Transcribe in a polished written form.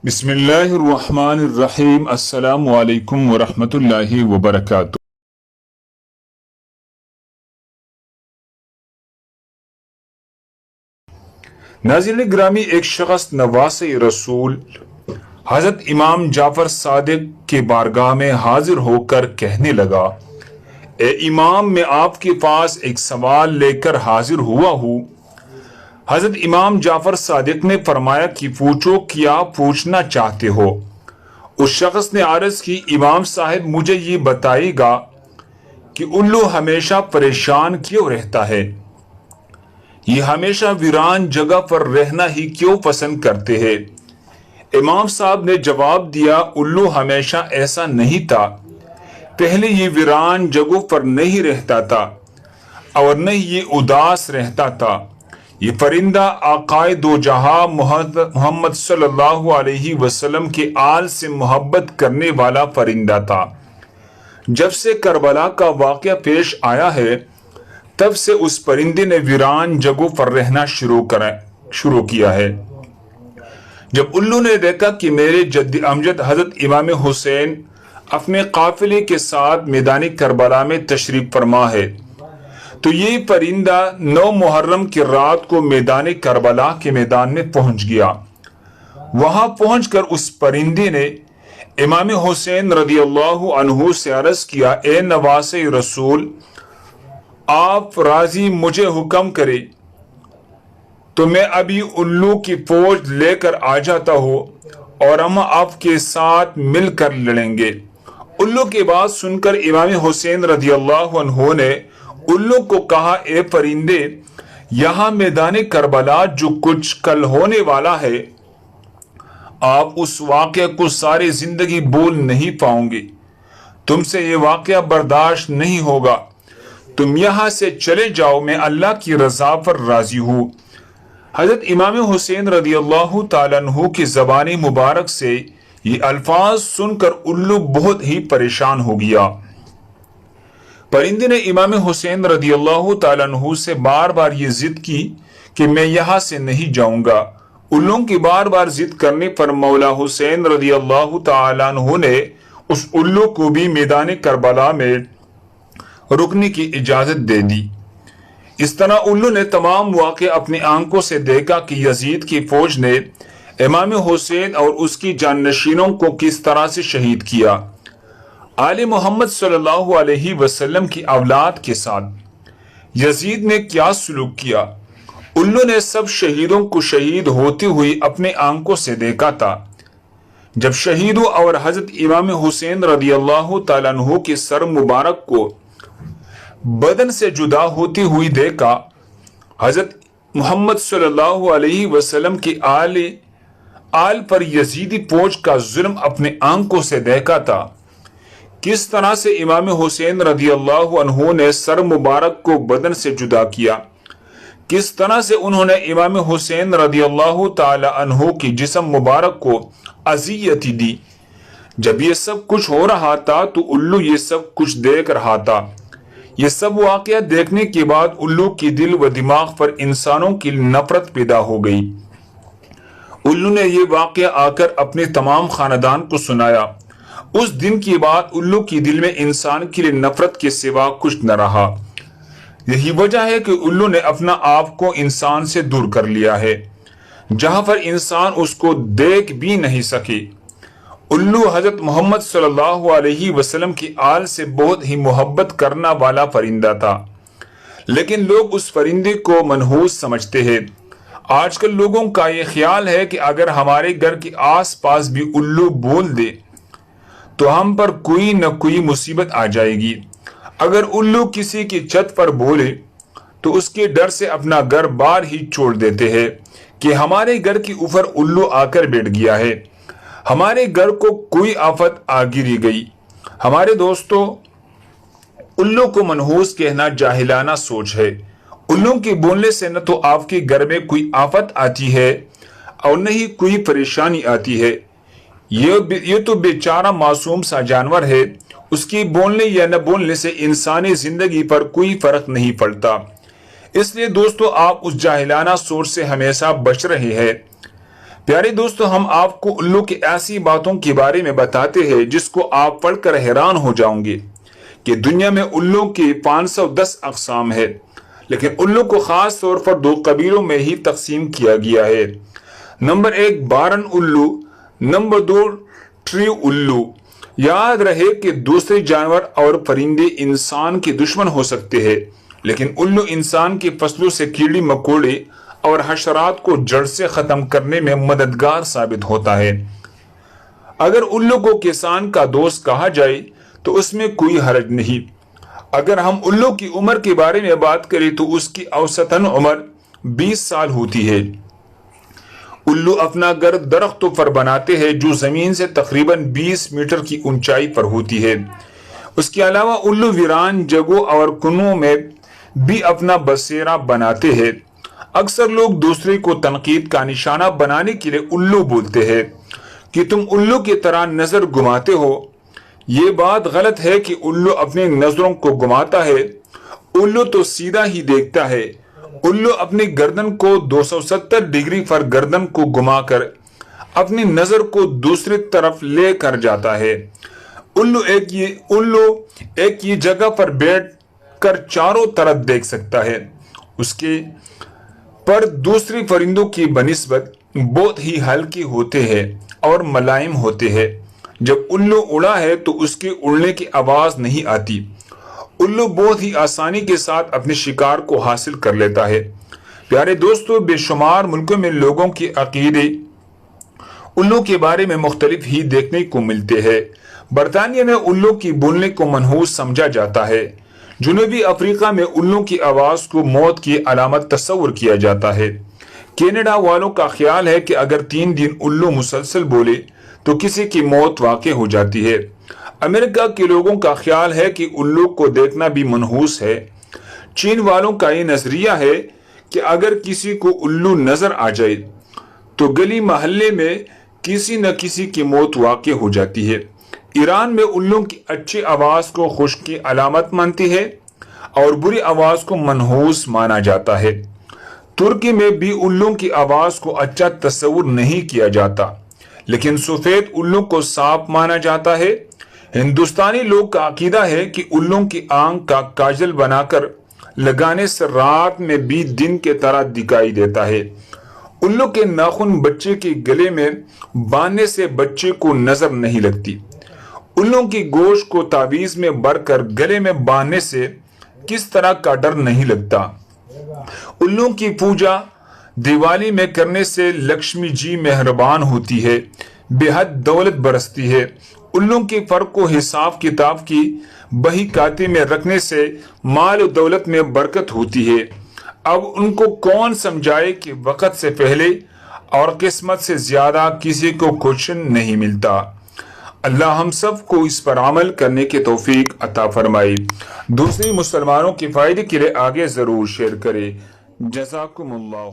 بسم اللہ الرحمن الرحیم۔ السلام علیکم ورحمۃ اللہ وبرکاتہ۔ ناظرین گرامی، ایک شخص نواسہ رسول حضرت امام جعفر صادق کے بارگاہ میں حاضر ہو کر کہنے لگا، اے امام، میں آپ کے پاس ایک سوال لے کر حاضر ہوا ہوں۔ حضرت امام جعفر صادق نے فرمایا کہ پوچھو، کیا پوچھنا چاہتے ہو؟ اس شخص نے عرض کی، امام صاحب مجھے یہ بتائے گا کہ الو ہمیشہ پریشان کیوں رہتا ہے؟ یہ ہمیشہ ویران جگہ پر رہنا ہی کیوں پسند کرتے ہیں؟ امام صاحب نے جواب دیا، الو ہمیشہ ایسا نہیں تھا۔ پہلے یہ ویران جگہوں پر نہیں رہتا تھا اور نہ یہ اداس رہتا تھا۔ یہ پرندہ آقائے دو جہاں محمد صلی اللہ علیہ وسلم کے آل سے محبت کرنے والا پرندہ تھا۔ جب سے کربلا کا واقعہ پیش آیا ہے، تب سے اس پرندے نے ویران جگہوں پر رہنا شروع کیا ہے۔ جب الو نے دیکھا کہ میرے جد امجد حضرت امام حسین اپنے قافلے کے ساتھ میدان کربلا میں تشریف فرما ہے، تو یہ پرندہ 9 محرم کی رات کو میدان کربلا کے میدان میں پہنچ گیا۔ وہاں پہنچ کر اس پرندے نے امام حسین رضی اللہ عنہ سے عرض کیا، اے نواسہ رسول، آپ راضی مجھے حکم کرے تو میں ابھی الو کی فوج لے کر آ جاتا ہوں اور ہم آپ کے ساتھ مل کر لڑیں گے۔ الو کی بات سن کر امام حسین رضی اللہ عنہ نے الو کو کہا، اے پرندے، یہاں میدان کربلا جو کچھ کل ہونے والا ہے، آپ اس واقعہ کو ساری زندگی بھول نہیں پاؤں گے۔ تم سے یہ واقعہ برداشت نہیں ہوگا۔ تم یہاں سے چلے جاؤ، میں اللہ کی رضا پر راضی ہوں۔ حضرت امام حسین رضی اللہ تعالیٰ عنہ کی زبان مبارک سے یہ الفاظ سن کر الو بہت ہی پریشان ہو گیا۔ پرندے نے امام حسین رضی اللہ تعالیٰ عنہ سے بار بار یہ ضد کی کہ میں یہاں سے نہیں جاؤں گا۔ الو کی بار بار ضد کرنے پر مولا حسین رضی اللہ تعالیٰ عنہ نے اس الو کو بھی میدان کربلا میں رکنے کی اجازت دے دی۔ اس طرح الو نے تمام واقعہ اپنی آنکھوں سے دیکھا کہ یزید کی فوج نے امام حسین اور اس کی جانشینوں کو کس طرح سے شہید کیا۔ آل محمد صلی اللہ علیہ وسلم کی اولاد کے ساتھ یزید نے کیا سلوک کیا۔ الو نے سب شہیدوں کو شہید ہوتے ہوئے اپنے آنکھوں سے دیکھا تھا۔ جب شہیدوں اور حضرت امام حسین رضی اللہ تعالیٰ عنہ کے سر مبارک کو بدن سے جدا ہوتی ہوئی دیکھا، حضرت محمد صلی اللہ علیہ وسلم کی آل پر یزیدی فوج کا ظلم اپنے آنکھوں سے دیکھا تھا۔ کس طرح سے امام حسین رضی اللہ عنہ نے سر مبارک کو بدن سے جدا کیا، کس طرح سے انہوں نے امام حسین رضی اللہ تعالی عنہ کی جسم مبارک کو اذیت دی۔ جب یہ سب کچھ ہو رہا تھا تو الو یہ سب کچھ دیکھ رہا تھا۔ یہ سب واقعہ دیکھنے کے بعد الو کی دل و دماغ پر انسانوں کی نفرت پیدا ہو گئی۔ الو نے یہ واقعہ آ کر اپنے تمام خاندان کو سنایا۔ اس دن کے بعد الو کی دل میں انسان کے لیے نفرت کے سوا کچھ نہ رہا۔ یہی وجہ ہے کہ الو نے اپنا آپ کو انسان سے دور کر لیا ہے، جہاں پر انسان اس کو دیکھ بھی نہیں سکے۔ الو حضرت محمد صلی اللہ علیہ وسلم کی آل سے بہت ہی محبت کرنا والا پرندہ تھا، لیکن لوگ اس پرندے کو منحوس سمجھتے ہیں۔ آج کل لوگوں کا یہ خیال ہے کہ اگر ہمارے گھر کے آس پاس بھی الو بول دے تو ہم پر کوئی نہ کوئی مصیبت آ جائے گی۔ اگر الو کسی کی چھت پر بولے تو اس کے ڈر سے اپنا گھر بار ہی چھوڑ دیتے ہیں کہ ہمارے گھر کے اوپر الو آ کر بیٹھ گیا ہے، ہمارے گھر کو کوئی آفت آ گری گئی۔ ہمارے دوستو، الو کو منحوس کہنا جاہلانہ سوچ ہے۔ الو کے بولنے سے نہ تو آپ کے گھر میں کوئی آفت آتی ہے اور نہ ہی کوئی پریشانی آتی ہے۔ یہ تو بیچارہ معصوم سا جانور ہے، اس کی بولنے یا نہ بولنے سے انسانی زندگی پر کوئی فرق نہیں پڑتا۔ اس لیے دوستو، آپ اس جاہلانہ سوچ سے ہمیشہ بچ رہے ہیں۔ پیارے دوستو، ہم آپ کو الو کی ایسی باتوں کے بارے میں بتاتے ہیں جس کو آپ پڑھ کر حیران ہو جاؤں گے کہ دنیا میں الو کی 510 اقسام ہے، لیکن الو کو خاص طور پر 2 قبیلوں میں ہی تقسیم کیا گیا ہے۔ نمبر 1 بارن الو، نمبر 2 ٹری الو۔ یاد رہے کہ دوسرے جانور اور پرندے انسان کے دشمن ہو سکتے ہیں، لیکن الو انسان کی فصلوں سے کیڑے مکوڑے اور حشرات کو جڑ سے ختم کرنے میں مددگار ثابت ہوتا ہے۔ اگر الو کو کسان کا دوست کہا جائے تو اس میں کوئی حرج نہیں۔ اگر ہم الو کی عمر کے بارے میں بات کریں تو اس کی اوسطاً عمر 20 سال ہوتی ہے۔ الو اپنا گھر درختوں پر بناتے ہیں جو زمین سے تقریباً 20 میٹر کی اونچائی پر ہوتی ہے۔ اس کے علاوہ الو ویران جگہوں اور کنووں میں بھی اپنا بسیرا بناتے ہیں۔ اکثر لوگ دوسرے کو تنقید کا نشانہ بنانے کے لیے الو بولتے ہیں کہ تم الو کی طرح نظر گھماتے ہو۔ یہ بات غلط ہے کہ الو اپنی نظروں کو گھماتا ہے۔ الو تو سیدھا ہی دیکھتا ہے۔ الو اپنی گردن کو 270 ڈگری پر گردن کو گھما کر اپنی نظر کو دوسری طرف لے کر جاتا ہے۔ الو ایک ہی جگہ پر بیٹھ کر چاروں طرف دیکھ سکتا ہے۔ اس کے پر دوسری پرندوں کی بنسبت بہت ہی ہلکے ہوتے ہیں اور ملائم ہوتے ہیں۔ جب الو اڑا ہے تو اس کے اڑنے کی آواز نہیں آتی۔ الو بہت ہی آسانی کے ساتھ اپنے شکار کو حاصل کر لیتا ہے۔ پیارے دوستو، بے شمار ملکوں میں لوگوں کے عقیدے الو کے بارے میں مختلف ہی دیکھنے کو ملتے ہیں۔ برطانیہ میں الو کی بولنے کو منحوس سمجھا جاتا ہے۔ جنوبی افریقہ میں الو کی آواز کو موت کی علامت تصور کیا جاتا ہے۔ کینیڈا والوں کا خیال ہے کہ اگر 3 دن الو مسلسل بولے تو کسی کی موت واقع ہو جاتی ہے۔ امریکہ کے لوگوں کا خیال ہے کہ الو کو دیکھنا بھی منحوس ہے۔ چین والوں کا یہ نظریہ ہے کہ اگر کسی کو الو نظر آ جائے تو گلی محلے میں کسی نہ کسی کی موت واقع ہو جاتی ہے۔ ایران میں الو کی اچھی آواز کو خوش کی علامت مانتی ہے اور بری آواز کو منحوس مانا جاتا ہے۔ ترکی میں بھی الو کی آواز کو اچھا تصور نہیں کیا جاتا، لیکن سفید الو کو صاف مانا جاتا ہے۔ ہندوستانی لوگ کا عقیدہ ہے کہ الو کی آنکھ کا کاجل بنا کر لگانے سے رات میں بھی دن کے طرح دکھائی دیتا ہے۔ الو کے ناخن بچے کے گلے میں باندھنے سے بچے کو نظر نہیں لگتی۔ الو کی گوشت کو تعویذ میں بھر کر گلے میں باندھنے سے کس طرح کا ڈر نہیں لگتا۔ الو کی پوجا دیوالی میں کرنے سے لکشمی جی مہربان ہوتی ہے، بے حد دولت برستی ہے۔ الو کے فر کو حساب کتاب کی بہی کاتے میں رکھنے سے مال و دولت میں برکت ہوتی ہے۔ اب ان کو کون سمجھائے کہ وقت سے پہلے اور قسمت سے زیادہ کسی کو کچھ نہیں ملتا۔ اللہ ہم سب کو اس پر عمل کرنے کی توفیق عطا فرمائے۔ دوسری مسلمانوں کے فائدے کے لیے آگے ضرور شیئر کریں۔ جزاکم اللہ۔